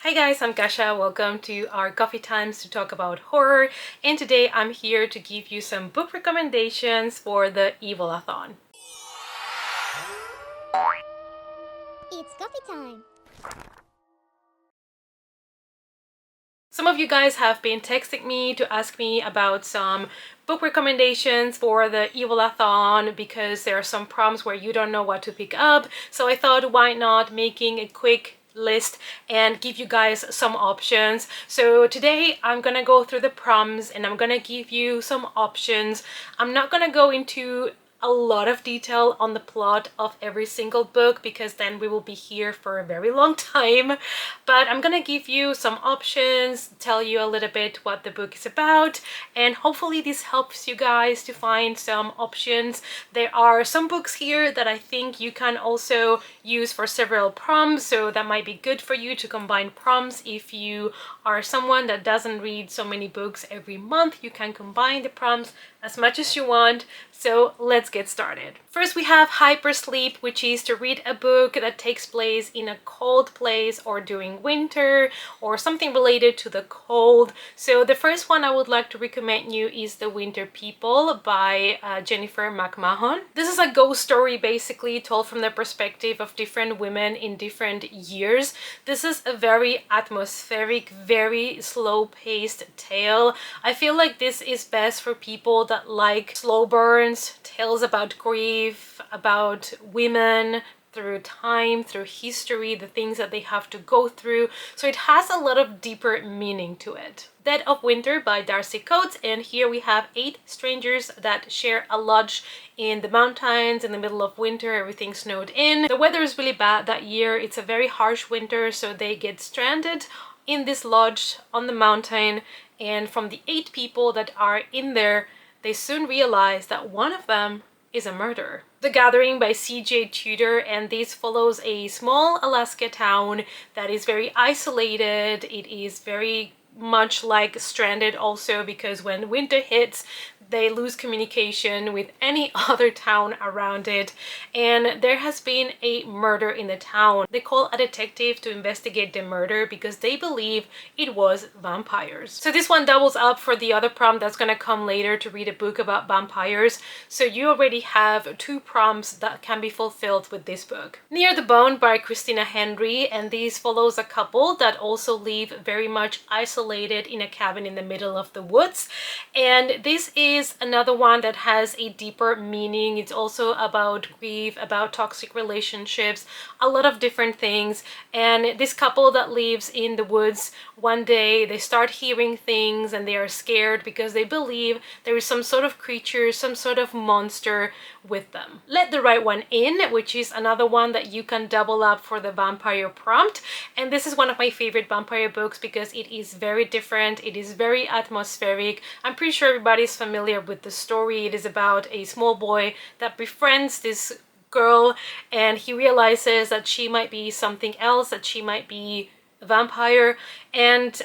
Hi guys, I'm Kasha. Welcome to our coffee times to talk about horror. And today I'm here to give you some book recommendations for the evilathon. It's coffee time! Some of you guys have been texting me to ask me about some book recommendations for the evilathon because there are some prompts where you don't know what to pick up. So I thought, why not making a quick list and give you guys some options. So today I'm gonna go through the prompts and I'm gonna give you some options. I'm not gonna go into a lot of detail on the plot of every single book because then we will be here for a very long time, but I'm gonna give you some options, tell you a little bit what the book is about, and hopefully this helps you guys to find some options. There are some books here that I think you can also use for several prompts, so that might be good for you to combine prompts. If you are someone that doesn't read so many books every month, you can combine the prompts as much as you want. So let's get started. First we have Hypersleep, which is to read a book that takes place in a cold place or during winter or something related to the cold. So the first one I would like to recommend you is The Winter People by Jennifer McMahon. This is a ghost story basically told from the perspective of different women in different years. This is a very atmospheric, very slow-paced tale. I feel like this is best for people that like slow burns, tales about grief, about women through time, through history, the things that they have to go through. So it has a lot of deeper meaning to it. Dead of Winter by Darcy Coates, and here we have 8 strangers that share a lodge in the mountains in the middle of winter. Everything snowed in. The weather is really bad that year. It's a very harsh winter, so they get stranded in this lodge on the mountain, and from the 8 people that are in there, they soon realize that one of them is a murderer. The Gathering by C.J. Tudor, and this follows a small Alaska town that is very isolated. It is very much like Stranded also, because when winter hits they lose communication with any other town around it, and there has been a murder in the town. They call a detective to investigate the murder because they believe it was vampires. So this one doubles up for the other prompt that's gonna come later, to read a book about vampires. So you already have 2 prompts that can be fulfilled with this book. Near the Bone by Christina Henry, and this follows a couple that also live very much isolated in a cabin in the middle of the woods, and this is another one that has a deeper meaning. It's also about grief, about toxic relationships, a lot of different things. And this couple that lives in the woods, one day they start hearing things and they are scared because they believe there is some sort of creature, some sort of monster with them. Let the Right One In, which is another one that you can double up for the vampire prompt, and this is one of my favorite vampire books because it is very different, it is very atmospheric. I'm pretty sure everybody's familiar with the story. It is about a small boy that befriends this girl, and he realizes that she might be something else, that she might be a vampire, and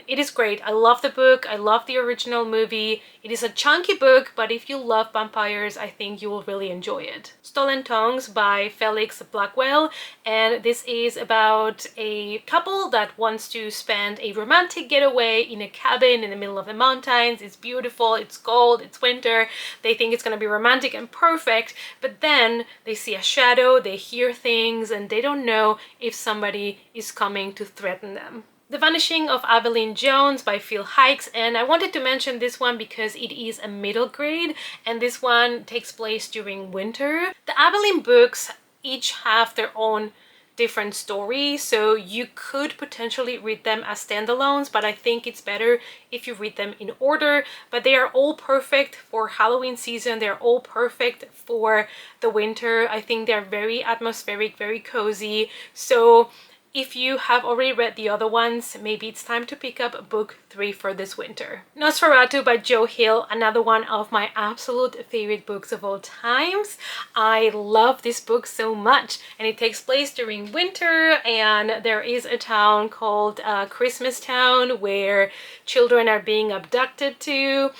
it is great. I love the book. I love the original movie. It is a chunky book, but if you love vampires, I think you will really enjoy it. Stolen Tongues by Felix Blackwell, and this is about a couple that wants to spend a romantic getaway in a cabin in the middle of the mountains. It's beautiful, it's cold, it's winter. They think it's gonna be romantic and perfect, but then they see a shadow, they hear things, and they don't know if somebody is coming to threaten them. The Vanishing of Aveline Jones by Phil Hikes, and I wanted to mention this one because it is a middle grade, and this one takes place during winter. The Aveline books each have their own different story, so you could potentially read them as standalones, but I think it's better if you read them in order. But they are all perfect for Halloween season. They're all perfect for the winter. I think they're very atmospheric, very cozy. So if you have already read the other ones, maybe it's time to pick up book 3 for this winter. Nosferatu by Joe Hill, another one of my absolute favorite books of all times. I love this book so much, and it takes place during winter, and there is a town called Christmas Town where children are being abducted to.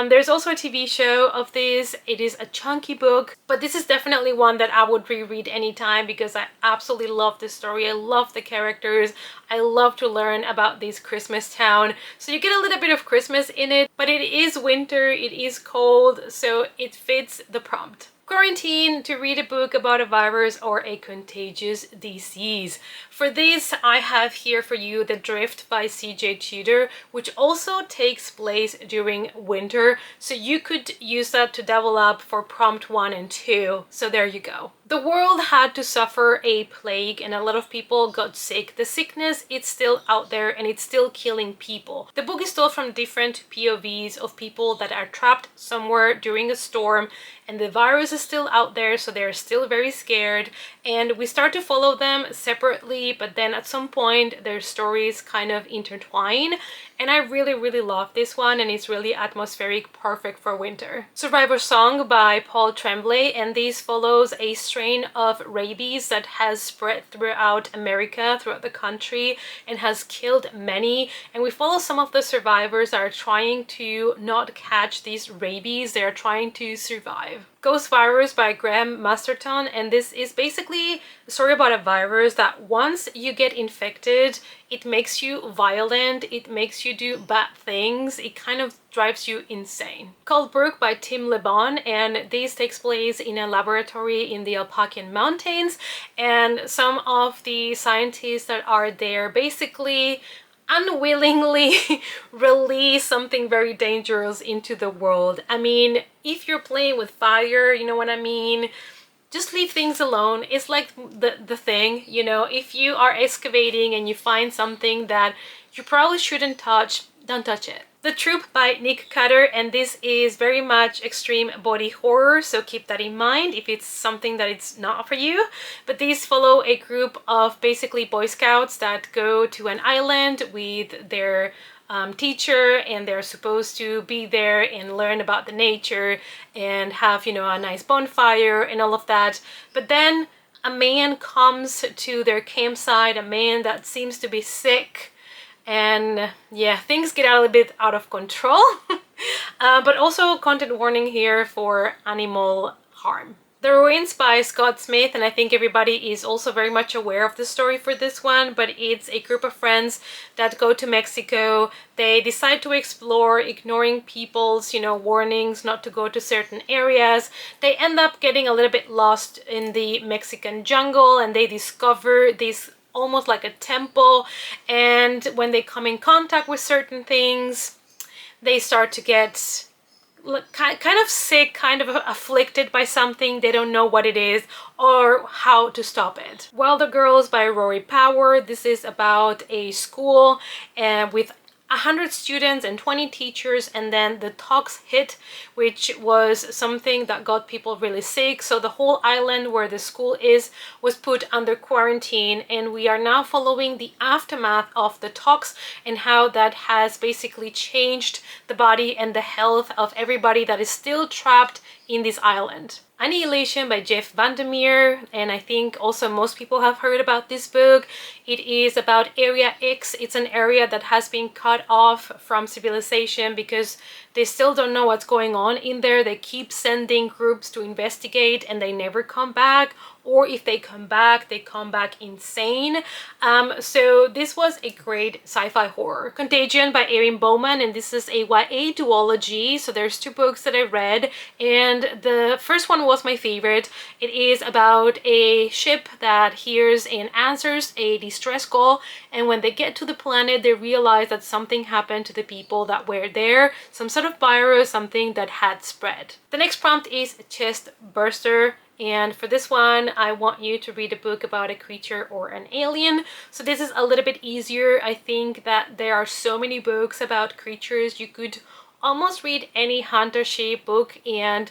There's also a TV show of this. It is a chunky book, but this is definitely one that I would reread anytime because I absolutely love this story. I love the characters. I love to learn about this Christmas town. So you get a little bit of Christmas in it, but it is winter, it is cold, so it fits the prompt. Quarantine, to read a book about a virus or a contagious disease. For this, I have here for you The Drift by C.J. Tudor, which also takes place during winter, so you could use that to develop for prompt 1 and 2. So there you go. The world had to suffer a plague and a lot of people got sick. The sickness, it's still out there and it's still killing people. The book is told from different POVs of people that are trapped somewhere during a storm, and the virus is still out there, so they're still very scared. And we start to follow them separately, but then at some point their stories kind of intertwine. And I really, really love this one, and it's really atmospheric, perfect for winter. Survivor Song by Paul Tremblay, and this follows a strain of rabies that has spread throughout America, throughout the country, and has killed many. And we follow some of the survivors that are trying to not catch these rabies. They are trying to survive. Ghost Virus by Graham Masterton, and this is basically a story about a virus that once you get infected, it makes you violent, it makes you do bad things, it kind of drives you insane. Cold Brook by Tim LeBon, and this takes place in a laboratory in the Alpacan Mountains, and some of the scientists that are there basically unwillingly release something very dangerous into the world. I mean, if you're playing with fire, you know what I mean? Just leave things alone. It's like the thing, you know, if you are excavating and you find something that you probably shouldn't touch, don't touch it. The Troop by Nick Cutter, and this is very much extreme body horror, so keep that in mind if it's something that it's not for you. But these follow a group of basically Boy Scouts that go to an island with their teacher, and they're supposed to be there and learn about the nature and have, you know, a nice bonfire and all of that. But then a man comes to their campsite, a man that seems to be sick, and yeah, things get a little bit out of control. But also content warning here for animal harm. The Ruins by Scott Smith, and I think everybody is also very much aware of the story for this one, but it's a group of friends that go to Mexico. They decide to explore, ignoring people's, you know, warnings not to go to certain areas. They end up getting a little bit lost in the Mexican jungle, and they discover this almost like a temple, and when they come in contact with certain things, they start to get kind of sick, kind of afflicted by something. They don't know what it is or how to stop it. Wilder Girls by Rory Power. This is about a school with 100 students and 20 teachers, and then the tox hit, which was something that got people really sick. So the whole island where the school is was put under quarantine, and we are now following the aftermath of the tox and how that has basically changed the body and the health of everybody that is still trapped in this island. Annihilation by Jeff Vandermeer, and I think also most people have heard about this book. It is about Area X. It's an area that has been cut off from civilization because they still don't know what's going on in there. They keep sending groups to investigate and they never come back, or if they come back insane. So this was a great sci-fi horror. Contagion by Erin Bowman, and this is a YA duology. So there's 2 books that I read, and the first one was my favorite. It is about a ship that hears and answers a distress call, and when they get to the planet, they realize that something happened to the people that were there, some sort of virus, something that had spread. The next prompt is Chest Burster. And for this one, I want you to read a book about a creature or an alien. So this is a little bit easier. I think that there are so many books about creatures. You could almost read any hunter shape book and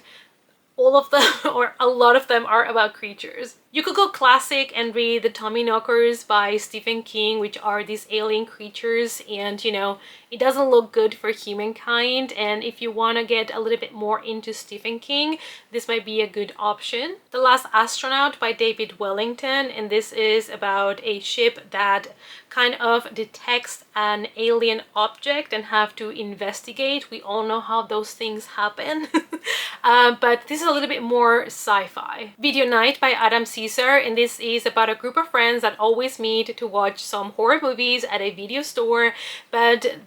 all of them or a lot of them are about creatures. You could go classic and read The Tommyknockers by Stephen King, which are these alien creatures, and you know, it doesn't look good for humankind, and if you want to get a little bit more into Stephen King, this might be a good option. The Last Astronaut by David Wellington, and this is about a ship that kind of detects an alien object and have to investigate. We all know how those things happen. But this is a little bit more sci-fi. Video Night by Adam Caesar, and this is about a group of friends that always meet to watch some horror movies at a video store, but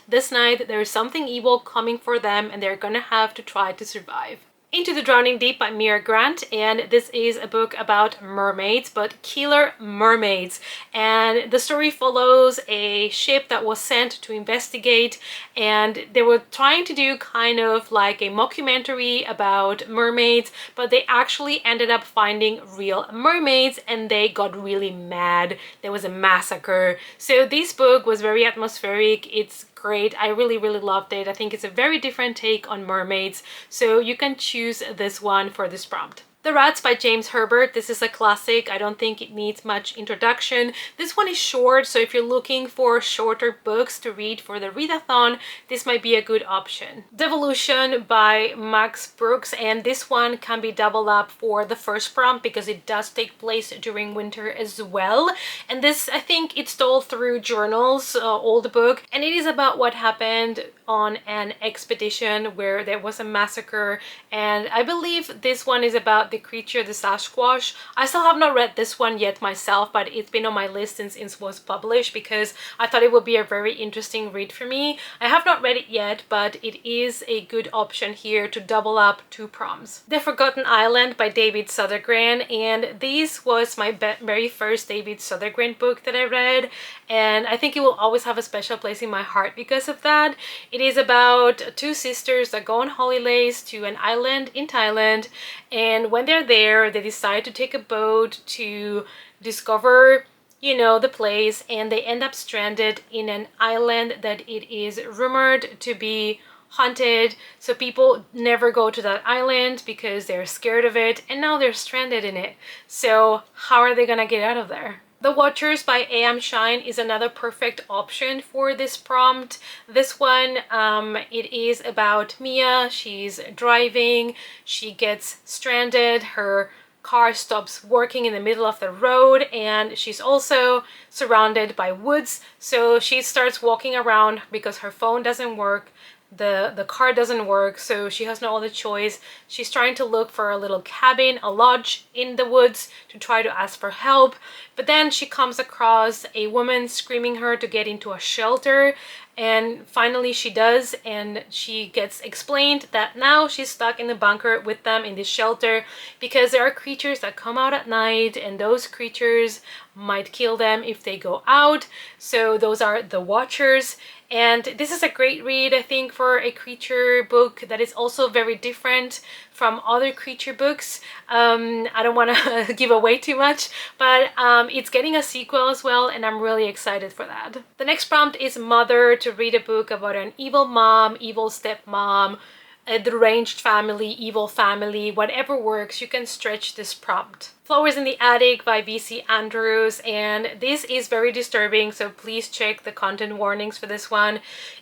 this night, there's something evil coming for them and they're gonna have to try to survive. Into the Drowning Deep by Mira Grant, and this is a book about mermaids, but killer mermaids. And the story follows a ship that was sent to investigate, and they were trying to do kind of like a mockumentary about mermaids, but they actually ended up finding real mermaids and they got really mad. There was a massacre. So this book was very atmospheric. It's great. I really loved it. I think it's a very different take on mermaids, so you can choose this one for this prompt. The Rats by James Herbert. This is a classic. I don't think it needs much introduction. This one is short, so if you're looking for shorter books to read for the readathon, this might be a good option. Devolution by Max Brooks, and this one can be double up for the first prompt because it does take place during winter as well. And this, I think it's told through journals, all the book, and it is about what happened on an expedition where there was a massacre, and I believe this one is about the creature, the Sasquatch. I still have not read this one yet myself, but it's been on my list since it was published because I thought it would be a very interesting read for me. I have not read it yet, but it is a good option here to double up 2 prompts. The Forgotten Island by David Sodergren, and this was my very first David Sodergren book that I read, and I think it will always have a special place in my heart because of that. It is about 2 sisters that go on holidays to an island in Thailand, and when they're there, they decide to take a boat to discover, you know, the place, and they end up stranded in an island that it is rumored to be haunted. So people never go to that island because they're scared of it, and now they're stranded in it. So how are they gonna get out of there? The Watchers by A.M. Shine is another perfect option for this prompt. This one, it is about Mia. She's driving, she gets stranded, her car stops working in the middle of the road, and she's also surrounded by woods. So she starts walking around because her phone doesn't work. The car doesn't work, so she has no other choice. She's trying to look for a little cabin, a lodge in the woods to try to ask for help. But then she comes across a woman screaming her to get into a shelter, and finally she does, and she gets explained that now she's stuck in the bunker with them in this shelter because there are creatures that come out at night, and those creatures might kill them if they go out. So those are the Watchers. And this is a great read, I think, for a creature book that is also very different from other creature books. I don't want to give away too much, but it's getting a sequel as well, and I'm really excited for that. The next prompt is Mother, to read a book about an evil mom, evil stepmom, a deranged family, evil family, whatever works. You can stretch this prompt. Flowers in the Attic by V.C. Andrews, and this is very disturbing, so please check the content warnings for this one.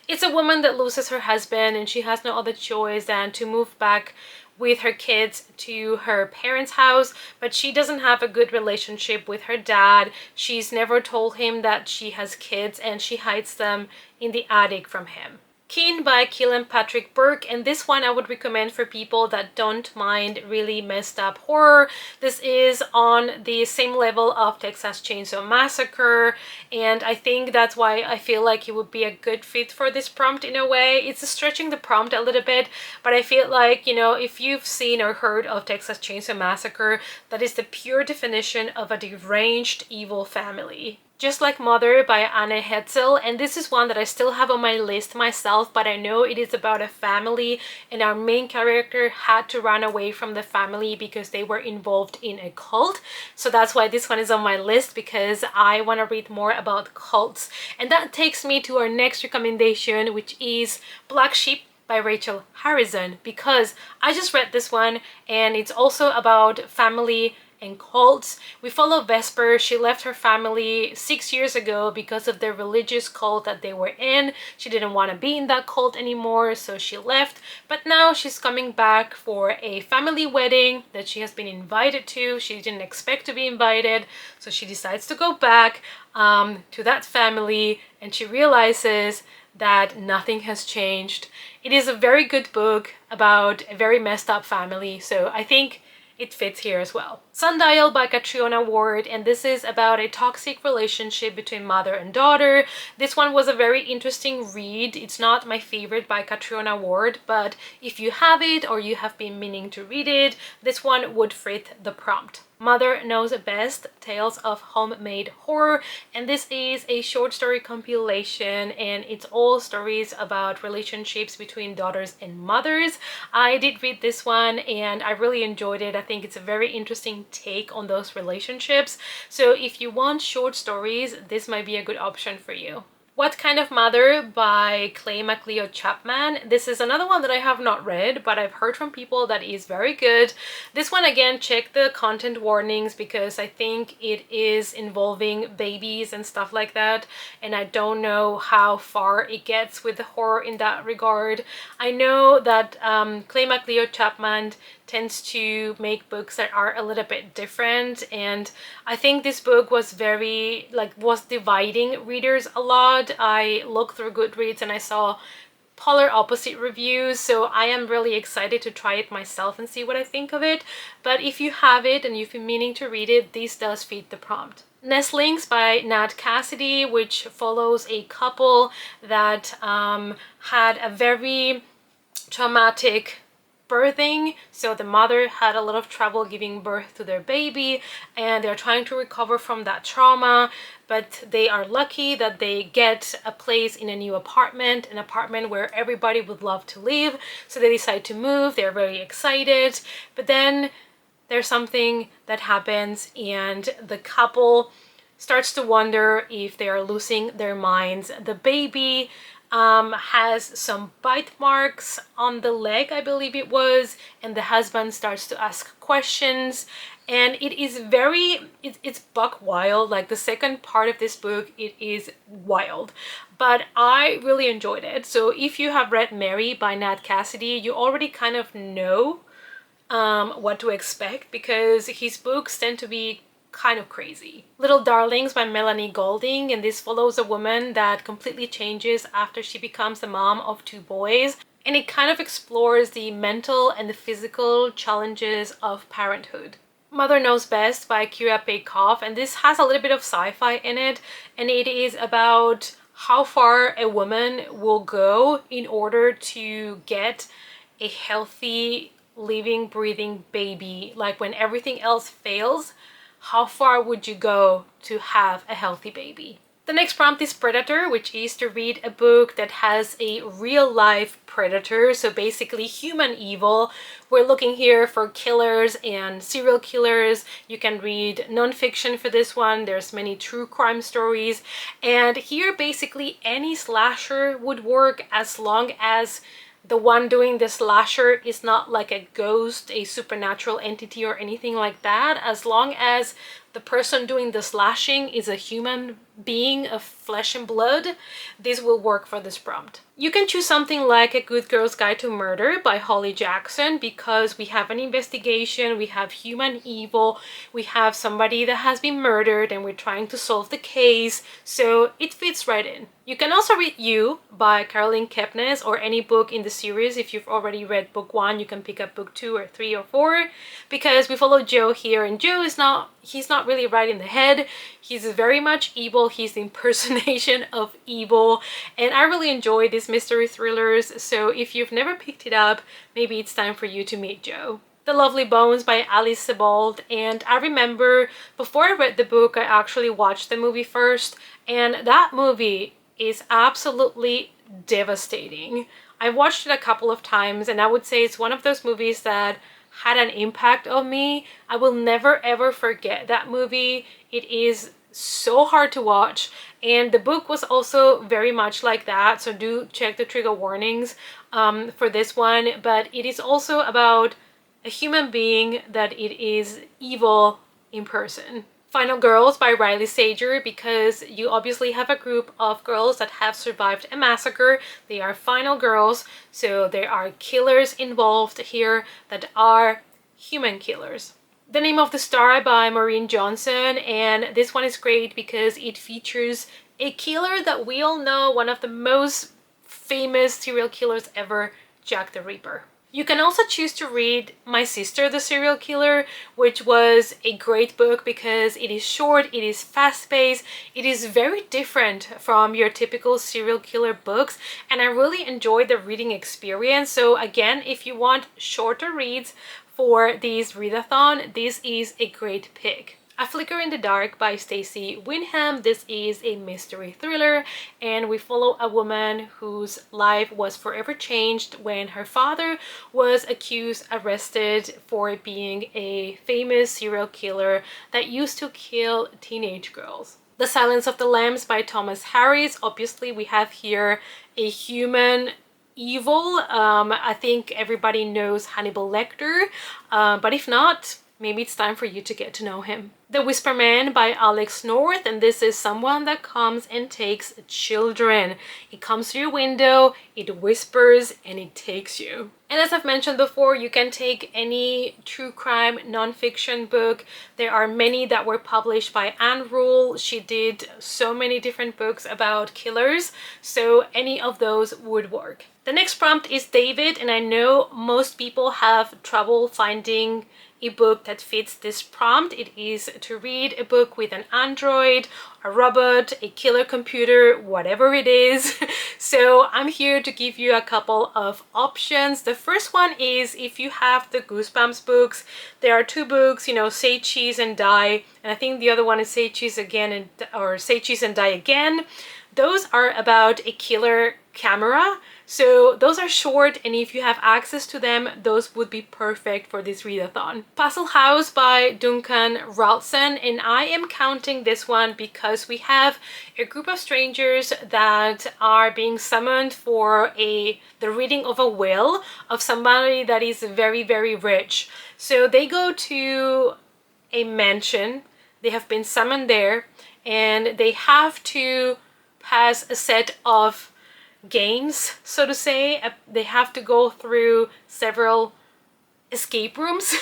It's a woman that loses her husband, and she has no other choice than to move back with her kids to her parents' house, but she doesn't have a good relationship with her dad. She's never told him that she has kids, and she hides them in the attic from him. Keen by Keelan Patrick Burke, and this one I would recommend for people that don't mind really messed up horror. This is on the same level of Texas Chainsaw Massacre, and I think that's why I feel like it would be a good fit for this prompt in a way. It's stretching the prompt a little bit, but I feel like, you know, if you've seen or heard of Texas Chainsaw Massacre, that is the pure definition of a deranged evil family. Just Like Mother by Anne Hetzel, and this is one that I still have on my list myself, but I know it is about a family, and our main character had to run away from the family because they were involved in a cult. So that's why this one is on my list, because I want to read more about cults. And that takes me to our next recommendation, which is Black Sheep by Rachel Harrison, because I just read this one and it's also about family and cults. We follow Vesper. She left her family 6 years ago because of the religious cult that they were in. She didn't want to be in that cult anymore, so she left. But now she's coming back for a family wedding that she has been invited to. She didn't expect to be invited, so she decides to go back to that family, and she realizes that nothing has changed. It is a very good book about a very messed up family, so I think it fits here as well. Sundial by Catriona Ward, and this is about a toxic relationship between mother and daughter. This one was a very interesting read. It's not my favorite by Catriona Ward, but if you have it or you have been meaning to read it, this one would fit the prompt. Mother Knows Best, Tales of Homemade Horror, and this is a short story compilation, and it's all stories about relationships between daughters and mothers. I did read this one and I really enjoyed it. I think it's a very interesting take on those relationships. So if you want short stories, this might be a good option for you. What Kind of Mother by Clay McLeod Chapman. This is another one that I have not read, but I've heard from people that is very good. This one, again, check the content warnings because I think it is involving babies and stuff like that, and I don't know how far it gets with the horror in that regard. I know that Clay McLeod Chapman tends to make books that are a little bit different, and I think this book was was dividing readers a lot. I looked through Goodreads and I saw polar opposite reviews, so I am really excited to try it myself and see what I think of it. But if you have it and you've been meaning to read it, this does fit the prompt. Nestlings by Nat Cassidy, which follows a couple that had a very traumatic birthing. So the mother had a lot of trouble giving birth to their baby and they're trying to recover from that trauma, but they are lucky that they get a place in a new apartment, an apartment where everybody would love to live. So they decide to move. They're very excited, but then there's something that happens and the couple starts to wonder if they are losing their minds. The baby has some bite marks on the leg, I believe it was, and the husband starts to ask questions, and it is it's buck wild. Like the second part of this book, it is wild, but I really enjoyed it. So if you have read Mary by Nat Cassidy, you already kind of know what to expect because his books tend to be kind of crazy. Little Darlings by Melanie Golding, and this follows a woman that completely changes after she becomes the mom of 2 boys, and it kind of explores the mental and the physical challenges of parenthood. Mother Knows Best by Kira Peikoff, and this has a little bit of sci-fi in it, and it is about how far a woman will go in order to get a healthy, living, breathing baby. Like when everything else fails, how far would you go to have a healthy baby? The next prompt is Predator, which is to read a book that has a real-life predator, so basically human evil. We're looking here for killers and serial killers. You can read nonfiction for this one. There's many true crime stories, and here basically any slasher would work as long as the one doing the slasher is not like a ghost, a supernatural entity or anything like that. As long as the person doing the slashing is a human being of flesh and blood, this will work for this prompt. You can choose something like A Good Girl's Guide to Murder by Holly Jackson because we have an investigation, we have human evil, we have somebody that has been murdered and we're trying to solve the case, so it fits right in. You can also read You by Caroline Kepnes or any book in the series. If you've already read book 1, you can pick up book 2 or 3 or 4 because we follow Joe here, and Joe is he's not really right in the head. He's very much evil. He's the impersonation of evil, and I really enjoy these mystery thrillers, so if you've never picked it up, maybe it's time for you to meet Joe. The Lovely Bones by Alice Sebald, and I remember before I read the book, I actually watched the movie first, and that movie is absolutely devastating. I watched it a couple of times, and I would say it's one of those movies that had an impact on me. I will never ever forget that movie. It is so hard to watch, and the book was also very much like that, so do check the trigger warnings for this one. But it is also about a human being that it is evil in person. Final Girls by Riley Sager, because you obviously have a group of girls that have survived a massacre. They are final girls, so there are killers involved here that are human killers. The Name of the Star by Maureen Johnson, and this one is great because it features a killer that we all know, one of the most famous serial killers ever, Jack the Ripper. You can also choose to read My Sister the Serial Killer, which was a great book because it is short, it is fast-paced, it is very different from your typical serial killer books, and I really enjoyed the reading experience. So again, if you want shorter reads for these readathon, this is a great pick. A Flicker in the Dark by Stacey Wyndham. This is a mystery thriller, and we follow a woman whose life was forever changed when her father was arrested for being a famous serial killer that used to kill teenage girls. The Silence of the Lambs by Thomas Harris. Obviously, we have here a human evil. I think everybody knows Hannibal Lecter, but if not, maybe it's time for you to get to know him. The Whisper Man by Alex North, and this is someone that comes and takes children. It comes through your window, it whispers, and it takes you. And as I've mentioned before, you can take any true crime nonfiction book. There are many that were published by Anne Rule. She did so many different books about killers, so any of those would work. The next prompt is David, and I know most people have trouble finding a book that fits this prompt. It is to read a book with an android, a robot, a killer computer, whatever it is. So I'm here to give you a couple of options. The first one is if you have the Goosebumps books. There are two books, you know, Say Cheese and Die, and I think the other one is Say Cheese Again or Say Cheese and Die Again. Those are about a killer camera. So those are short, and if you have access to them, those would be perfect for this readathon. Puzzle House by Duncan Ralston, and I am counting this one because we have a group of strangers that are being summoned for the reading of a will of somebody that is very, very rich. So they go to a mansion, they have been summoned there, and they have to pass a set of games, so to say. They have to go through several escape rooms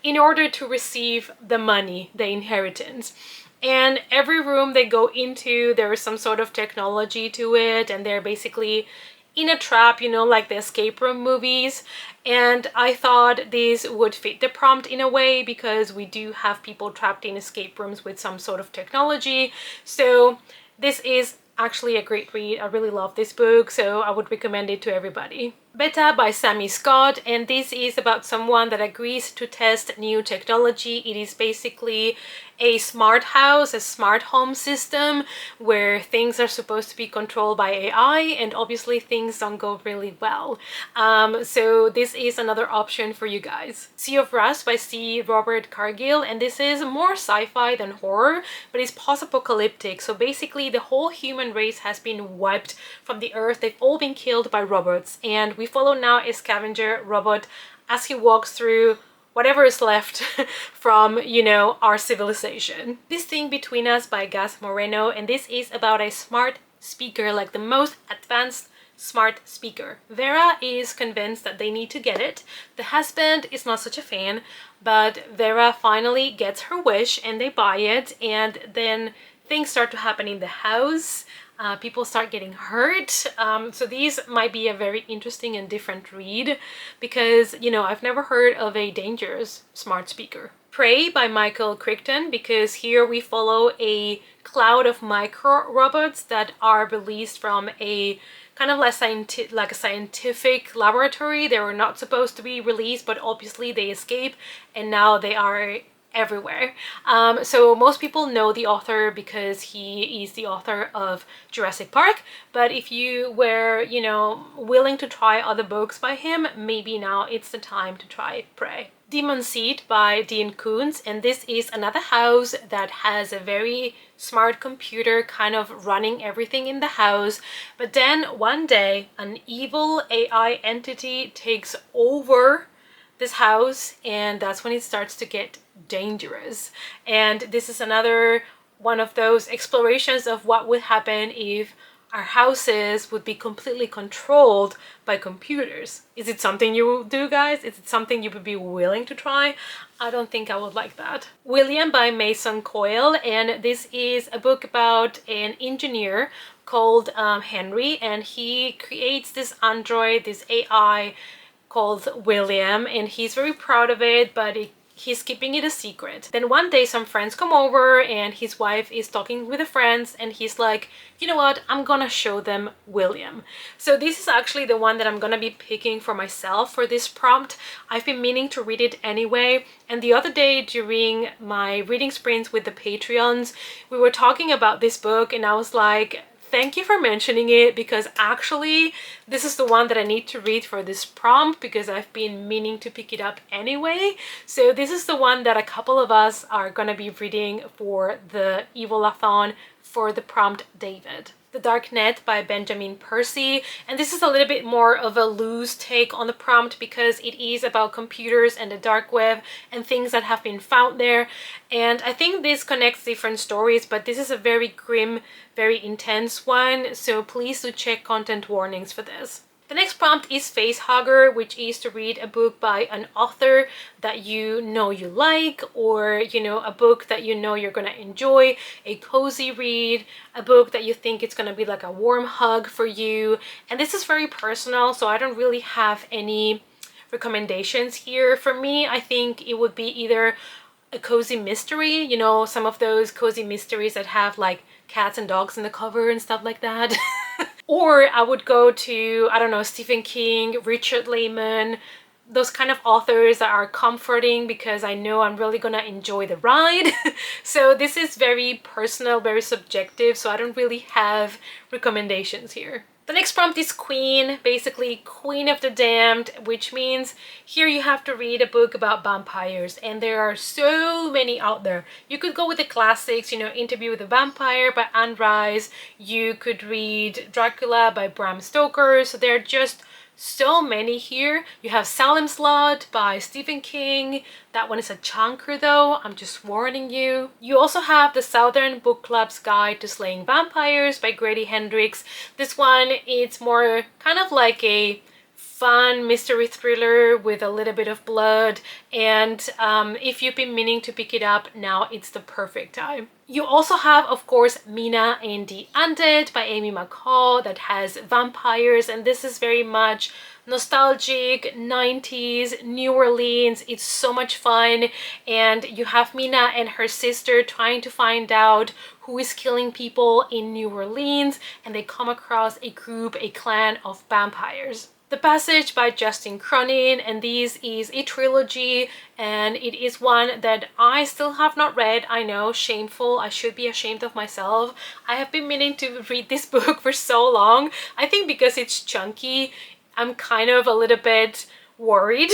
in order to receive the money, the inheritance. And every room they go into, there is some sort of technology to it, and they're basically in a trap, you know, like the escape room movies. And I thought this would fit the prompt in a way because we do have people trapped in escape rooms with some sort of technology. So this is actually a great read. I really love this book, so I would recommend it to everybody. Beta by Sammy Scott, and this is about someone that agrees to test new technology. It is basically a smart house, a smart home system where things are supposed to be controlled by AI, and obviously things don't go really well. So this is another option for you guys. Sea of Rust by C. Robert Cargill, and this is more sci-fi than horror, but it's post-apocalyptic. So basically the whole human race has been wiped from the earth. They've all been killed by robots, and we follow now a scavenger robot as he walks through whatever is left from, you know, our civilization. This Thing Between Us by Gus Moreno, and this is about a smart speaker, like the most advanced smart speaker. Vera is convinced that they need to get it. The husband is not such a fan, but Vera finally gets her wish and they buy it, and then things start to happen in the house. People start getting hurt. So these might be a very interesting and different read because, you know, I've never heard of a dangerous smart speaker. Prey by Michael Crichton, because here we follow a cloud of micro robots that are released from a kind of like a scientific laboratory. They were not supposed to be released, but obviously they escape, and now they are everywhere. So most people know the author because he is the author of Jurassic Park, but if you were, you know, willing to try other books by him, maybe now it's the time to try Prey. Demon Seed by Dean Koontz, and this is another house that has a very smart computer kind of running everything in the house, but then one day an evil AI entity takes over this house, and that's when it starts to get dangerous. And this is another one of those explorations of what would happen if our houses would be completely controlled by computers. Is it something you will do, guys? Is it something you would be willing to try? I don't think I would like that. William by Mason Coyle, and this is a book about an engineer called Henry, and he creates this android, this AI called William, and he's very proud of it, but he's keeping it a secret. Then one day some friends come over and his wife is talking with the friends, and he's like, you know what, I'm gonna show them William. So this is actually the one that I'm gonna be picking for myself for this prompt. I've been meaning to read it anyway, and the other day during my reading sprints with the Patreons, we were talking about this book, and I was like, thank you for mentioning it, because actually this is the one that I need to read for this prompt because I've been meaning to pick it up anyway. So this is the one that a couple of us are gonna be reading for the evilathon for the prompt David. The Dark Net by Benjamin Percy, and this is a little bit more of a loose take on the prompt because it is about computers and the dark web and things that have been found there, and I think this connects different stories, but this is a very grim, very intense one, so please do check content warnings for this. The next prompt is Facehugger, which is to read a book by an author that you know you like, or you know, a book that you know you're gonna enjoy, a cozy read, a book that you think it's gonna be like a warm hug for you. And this is very personal, so I don't really have any recommendations here. For me, I think it would be either a cozy mystery, you know, some of those cozy mysteries that have like cats and dogs in the cover and stuff like that. Or I would go to, I don't know, Stephen King, Richard Lehman, those kind of authors that are comforting because I know I'm really gonna enjoy the ride. So this is very personal, very subjective, so I don't really have recommendations here. The next prompt is Queen, basically Queen of the Damned, which means here you have to read a book about vampires, and there are so many out there. You could go with the classics, you know, Interview with a Vampire by Anne Rice. You could read Dracula by Bram Stoker. So there are just so many here. You have Salem's Lot by Stephen King. That one is a chunker though, I'm just warning you. You also have the Southern Book Club's Guide to Slaying Vampires by Grady Hendrix. This one, it's more kind of like a fun mystery thriller with a little bit of blood, and if you've been meaning to pick it up, now it's the perfect time. You also have, of course, Mina and the Undead by Amy McCall that has vampires, and this is very much nostalgic 90s New Orleans. It's so much fun, and you have Mina and her sister trying to find out who is killing people in New Orleans, and they come across a group, a clan of vampires. The Passage by Justin Cronin, and this is a trilogy, and it is one that I still have not read. I know, shameful, I should be ashamed of myself. I have been meaning to read this book for so long. I think because it's chunky, I'm kind of a little bit worried.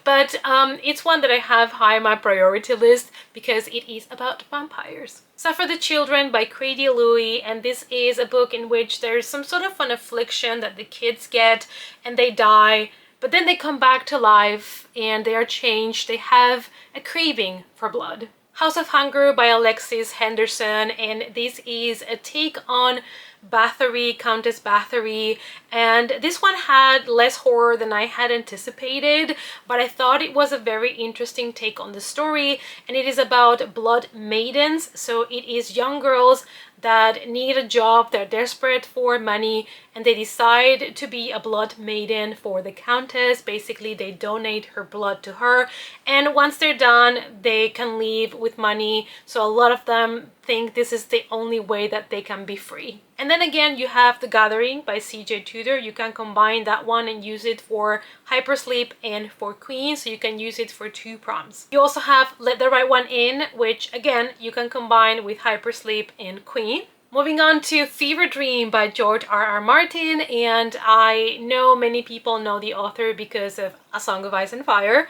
But it's one that I have high on my priority list because it is about vampires. Suffer the Children by Crady Louie, and this is a book in which there's some sort of an affliction that the kids get and they die, but then they come back to life and they are changed. They have a craving for blood. House of Hunger by Alexis Henderson, and this is a take on Bathory, Countess Bathory, and this one had less horror than I had anticipated, but I thought it was a very interesting take on the story, and it is about blood maidens. So it is young girls that need a job, they're desperate for money, and they decide to be a blood maiden for the Countess. Basically, they donate her blood to her, and once they're done, they can leave with money. So a lot of them think this is the only way that they can be free. And then again, you have The Gathering by CJ Tudor. You can combine that one and use it for Hypersleep and for Queen, so you can use it for 2 prompts. You also have Let the Right One In, which again, you can combine with Hypersleep and Queen. Moving on to Fever Dream by George R.R. Martin, and I know many people know the author because of A Song of Ice and Fire,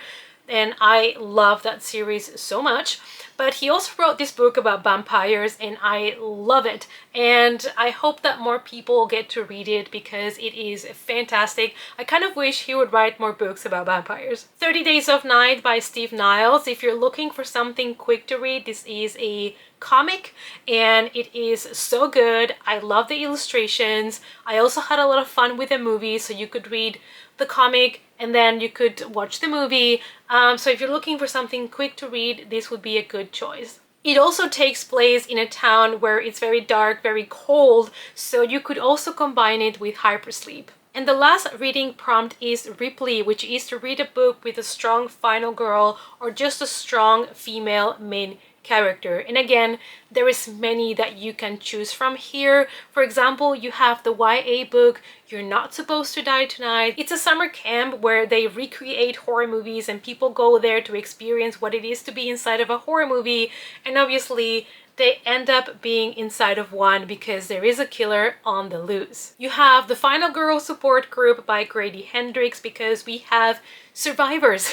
and I love that series so much. But he also wrote this book about vampires, and I love it. And I hope that more people get to read it because it is fantastic. I kind of wish he would write more books about vampires. 30 Days of Night by Steve Niles. If you're looking for something quick to read, this is a comic and it is so good. I love the illustrations. I also had a lot of fun with the movie, so you could read the comic and then you could watch the movie. So if you're looking for something quick to read, this would be a good choice. It also takes place in a town where it's very dark, very cold, so you could also combine it with Hypersleep. And the last reading prompt is Ripley, which is to read a book with a strong final girl or just a strong female main character. And again, there is many that you can choose from here. For example, you have the YA book You're Not Supposed to Die Tonight. It's a summer camp where they recreate horror movies and people go there to experience what it is to be inside of a horror movie, and obviously they end up being inside of one because there is a killer on the loose. You have the Final Girl Support Group by Grady Hendrix because we have survivors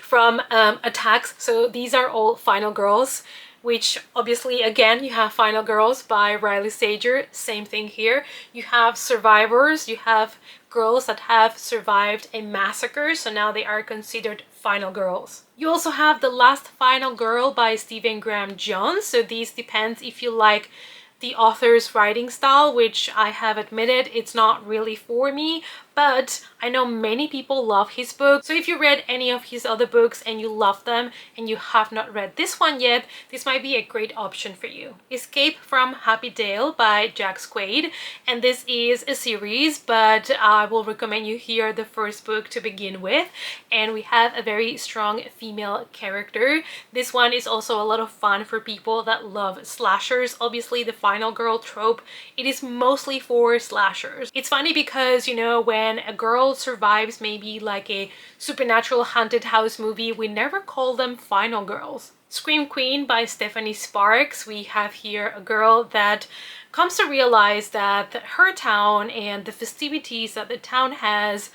from attacks. So these are all final girls, which obviously again you have Final Girls by Riley Sager, same thing here. You have survivors, you have girls that have survived a massacre, so now they are considered final girls. You also have The Last Final Girl by Stephen Graham Jones, so these depends if you like the author's writing style, which I have admitted it's not really for me, but I know many people love his book. So if you read any of his other books and you love them and you have not read this one yet, this might be a great option for you. Escape from Happy Dale by Jack Quaid, and this is a series, but I will recommend you here the first book to begin with, and we have a very strong female character. This one is also a lot of fun for people that love slashers. Obviously the final girl trope, it is mostly for slashers. It's funny because, you know, when a girl survives maybe like a supernatural haunted house movie, we never call them final girls. Scream Queen by Stephanie Sparks. We have here a girl that comes to realize that her town and the festivities that the town has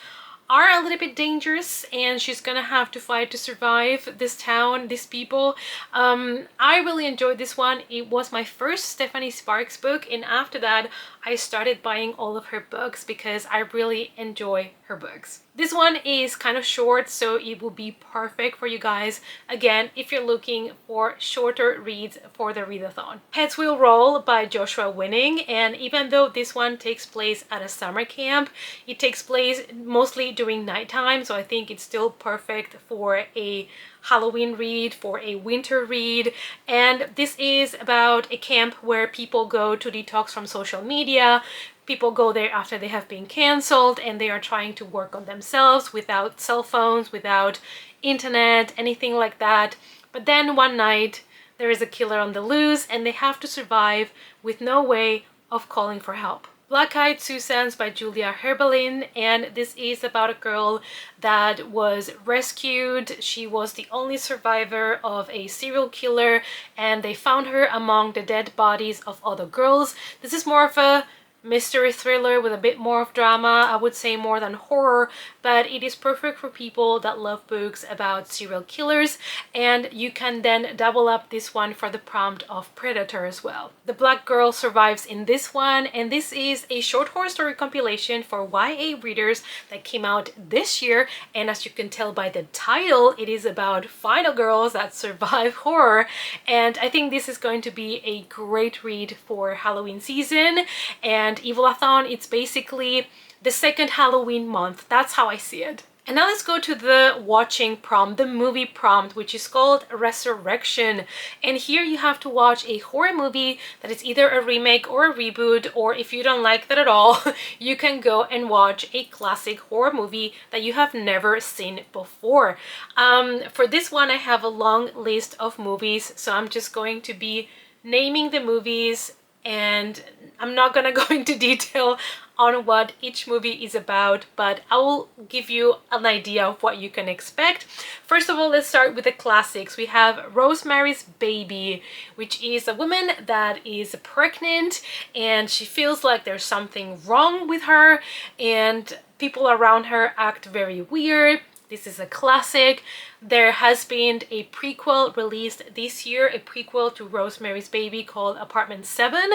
are a little bit dangerous, and she's gonna have to fight to survive this town, these people. I really enjoyed this one. It was my first Stephanie Sparks book, and after that I started buying all of her books because I really enjoy her books. This one is kind of short, so it will be perfect for you guys, again, if you're looking for shorter reads for the readathon. Heads Will Roll by Joshua Winning, and even though this one takes place at a summer camp, it takes place mostly during nighttime, so I think it's still perfect for a Halloween read, for a winter read. And this is about a camp where people go to detox from social media. People go there after they have been cancelled and they are trying to work on themselves without cell phones, without internet, anything like that. But then one night there is a killer on the loose and they have to survive with no way of calling for help. Black Eyed Susans by Julia Herbelin, and this is about a girl that was rescued. She was the only survivor of a serial killer and they found her among the dead bodies of other girls. This is more of a mystery thriller with a bit more of drama, I would say more than horror, but it is perfect for people that love books about serial killers, and you can then double up this one for the prompt of Predator as well. The Black Girl survives in this one, and this is a short horror story compilation for YA readers that came out this year, and as you can tell by the title, it is about final girls that survive horror, and I think this is going to be a great read for Halloween season. And Evilathon, it's basically the second Halloween month. That's how I see it. And now let's go to the watching prompt, the movie prompt, which is called Resurrection. And here you have to watch a horror movie that is either a remake or a reboot, or if you don't like that at all, you can go and watch a classic horror movie that you have never seen before. For this one, I have a long list of movies, so I'm just going to be naming the movies and I'm not gonna go into detail on what each movie is about, but I will give you an idea of what you can expect. First of all, let's start with the classics. We have Rosemary's Baby, which is a woman that is pregnant and she feels like there's something wrong with her and people around her act very weird. This is a classic. There has been a prequel released this year, a prequel to Rosemary's Baby called Apartment 7.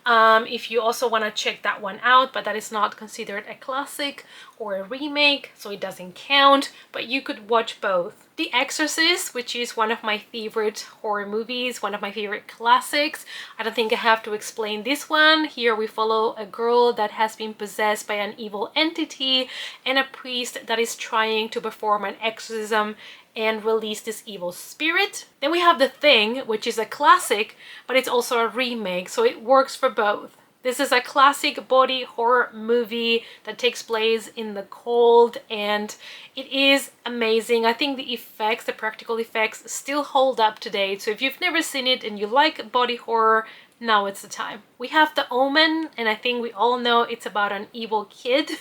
If you also want to check that one out, but that is not considered a classic or a remake, so it doesn't count, but you could watch both. The Exorcist, which is one of my favorite horror movies, one of my favorite classics. I don't think I have to explain this one. Here we follow a girl that has been possessed by an evil entity and a priest that is trying to perform an exorcism and release this evil spirit. Then we have The Thing, which is a classic, but it's also a remake, so it works for both. This is a classic body horror movie that takes place in the cold and it is amazing. I think the effects, the practical effects, still hold up today. So if you've never seen it and you like body horror, now it's the time. We have The Omen, and I think we all know it's about an evil kid,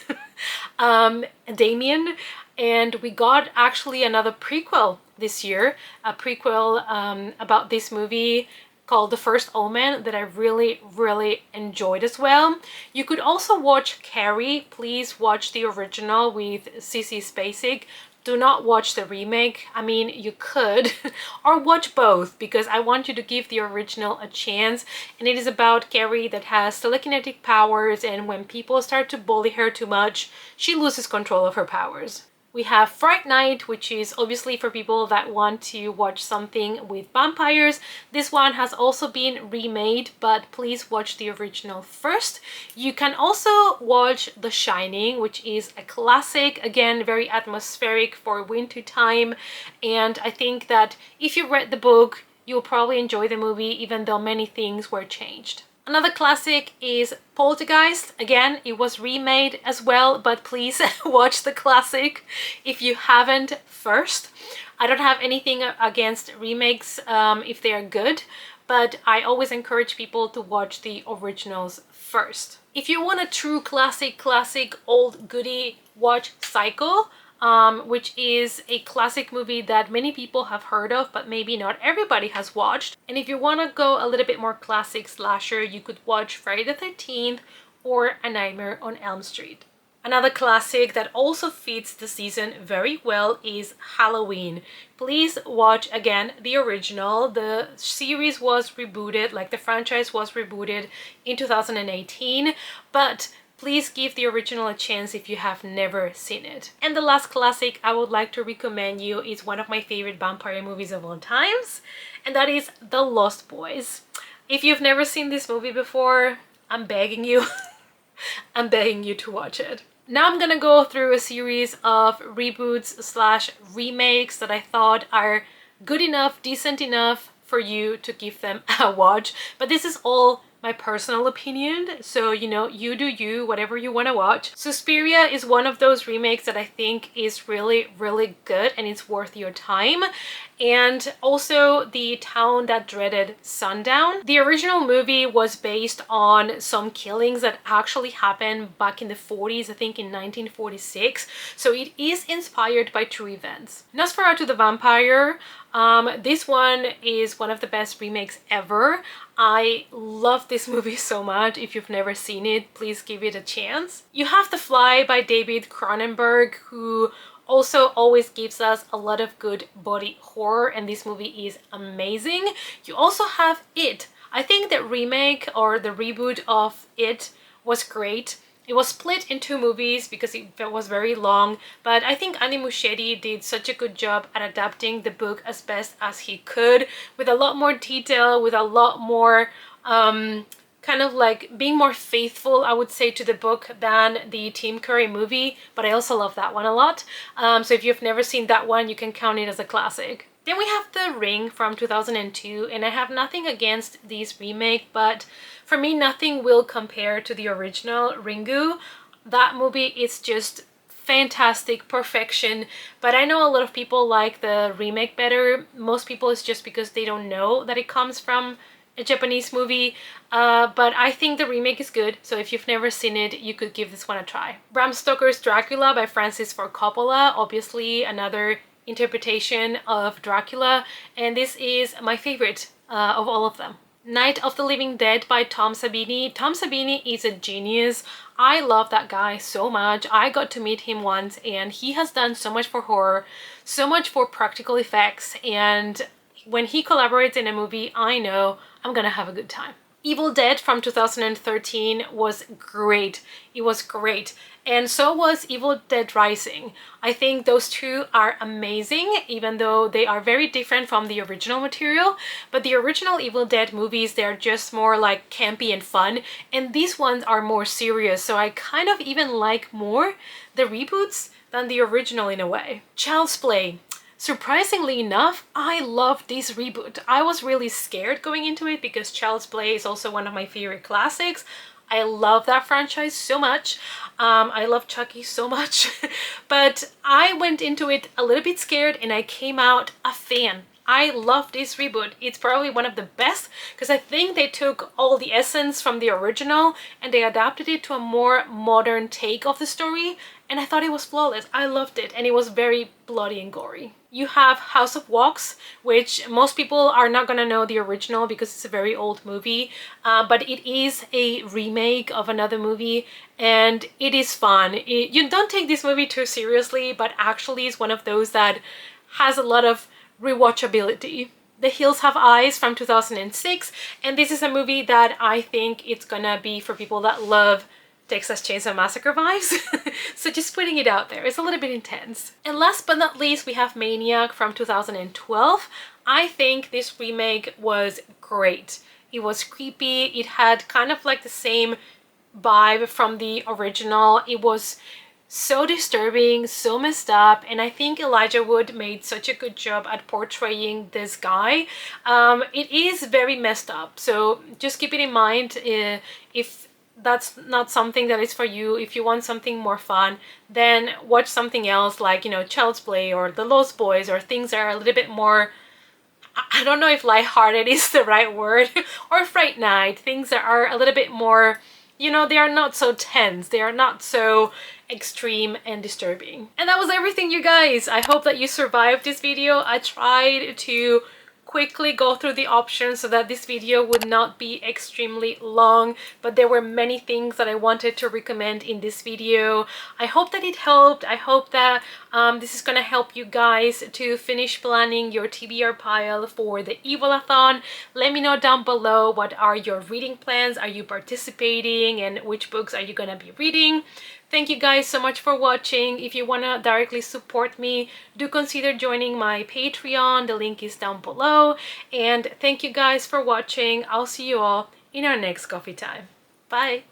Damien, and we got actually another prequel this year, a prequel about this movie called The First Omen that I really enjoyed as well. You could also watch Carrie. Please watch the original with Sissy Spacek. Do not watch the remake. I mean, you could, or watch both, because I want you to give the original a chance. And it is about Carrie that has telekinetic powers, and when people start to bully her too much, she loses control of her powers. We have Fright Night, which is obviously for people that want to watch something with vampires. This one has also been remade, but please watch the original first. You can also watch The Shining, which is a classic, again, very atmospheric for winter time. And I think that if you read the book, you'll probably enjoy the movie, even though many things were changed. Another classic is Poltergeist. Again, it was remade as well, but please watch the classic if you haven't first. I don't have anything against remakes if they are good, but I always encourage people to watch the originals first. If you want a true classic old goodie, watch Psycho. Which is a classic movie that many people have heard of, but maybe not everybody has watched. And if you want to go a little bit more classic slasher, you could watch Friday the 13th or A Nightmare on Elm Street. Another classic that also fits the season very well is Halloween. Please watch again the original. The series was rebooted, like the franchise was rebooted in 2018, but please give the original a chance if you have never seen it. And the last classic I would like to recommend you is one of my favorite vampire movies of all times, and that is The Lost Boys. If you've never seen this movie before, I'm begging you, I'm begging you to watch it. Now I'm gonna go through a series of reboots slash remakes that I thought are good enough, decent enough for you to give them a watch, but this is all my personal opinion, so you know, you do you, whatever you want to watch. Suspiria is one of those remakes that I think is really good and it's worth your time. And also The Town That Dreaded Sundown. The original movie was based on some killings that actually happened back in the 40s, I think in 1946, so it is inspired by true events. Nosferatu the Vampire, this one is one of the best remakes ever. I love this movie so much. If you've never seen it, please give it a chance. You have The Fly by David Cronenberg, who also always gives us a lot of good body horror, and this movie is amazing. You also have It. I think the remake or the reboot of It was great. It was split in two movies because it was very long, but I think Andy Muschietti did such a good job at adapting the book as best as he could, with a lot more detail, with a lot more kind of like being more faithful, I would say, to the book than the Tim Curry movie, but I also love that one a lot. So if you've never seen that one, you can count it as a classic. Then we have The Ring from 2002, and I have nothing against this remake, but for me, nothing will compare to the original Ringu. That movie is just fantastic, perfection, but I know a lot of people like the remake better. Most people it's just because they don't know that it comes from a Japanese movie, but I think the remake is good, so if you've never seen it, you could give this one a try. Bram Stoker's Dracula by Francis Ford Coppola, obviously another interpretation of Dracula, and this is my favorite of all of them. Night of the Living Dead by Tom Savini. Tom Savini is a genius. I love that guy so much. I got to meet him once and he has done so much for horror, so much for practical effects, and when he collaborates in a movie, I know I'm gonna have a good time. Evil Dead from 2013 was great. It was great. And so was Evil Dead Rising. I think those two are amazing, even though they are very different from the original material. But the original Evil Dead movies, they're just more like campy and fun. And these ones are more serious. So I kind of even like more the reboots than the original in a way. Child's Play. Surprisingly enough, I love this reboot. I was really scared going into it because Child's Play is also one of my favorite classics. I love that franchise so much. I love Chucky so much. But I went into it a little bit scared and I came out a fan. I love this reboot. It's probably one of the best because I think they took all the essence from the original and they adapted it to a more modern take of the story, and I thought it was flawless. I loved it, and it was very bloody and gory. You have House of Wax, which most people are not gonna know the original because it's a very old movie, but it is a remake of another movie and it is fun. You don't take this movie too seriously, but actually it's one of those that has a lot of rewatchability. The Hills Have Eyes from 2006, and this is a movie that I think it's gonna be for people that love Texas Chainsaw Massacre vibes. So just putting it out there, it's a little bit intense. And last but not least, we have Maniac from 2012. I think this remake was great. It was creepy, it had kind of like the same vibe from the original. It was so disturbing, so messed up, and I think Elijah Wood made such a good job at portraying this guy. It is very messed up, so just keep it in mind. If that's not something that is for you, if you want something more fun, then watch something else like, you know, Child's Play or The Lost Boys, or things that are a little bit more, I don't know if lighthearted is the right word, or Fright Night, things that are a little bit more, you know, they are not so tense, they are not so extreme and disturbing. And that was everything, you guys. I hope that you survived this video. I tried to quickly go through the options so that this video would not be extremely long, but there were many things that I wanted to recommend in this video. I hope that it helped. I hope that this is gonna help you guys to finish planning your TBR pile for the evilathon. Let me know down below, what are your reading plans? Are you participating, and which books are you gonna be reading? Thank you guys so much for watching. If you want to directly support me, do consider joining my Patreon. The link is down below. And thank you guys for watching. I'll see you all in our next coffee time. Bye!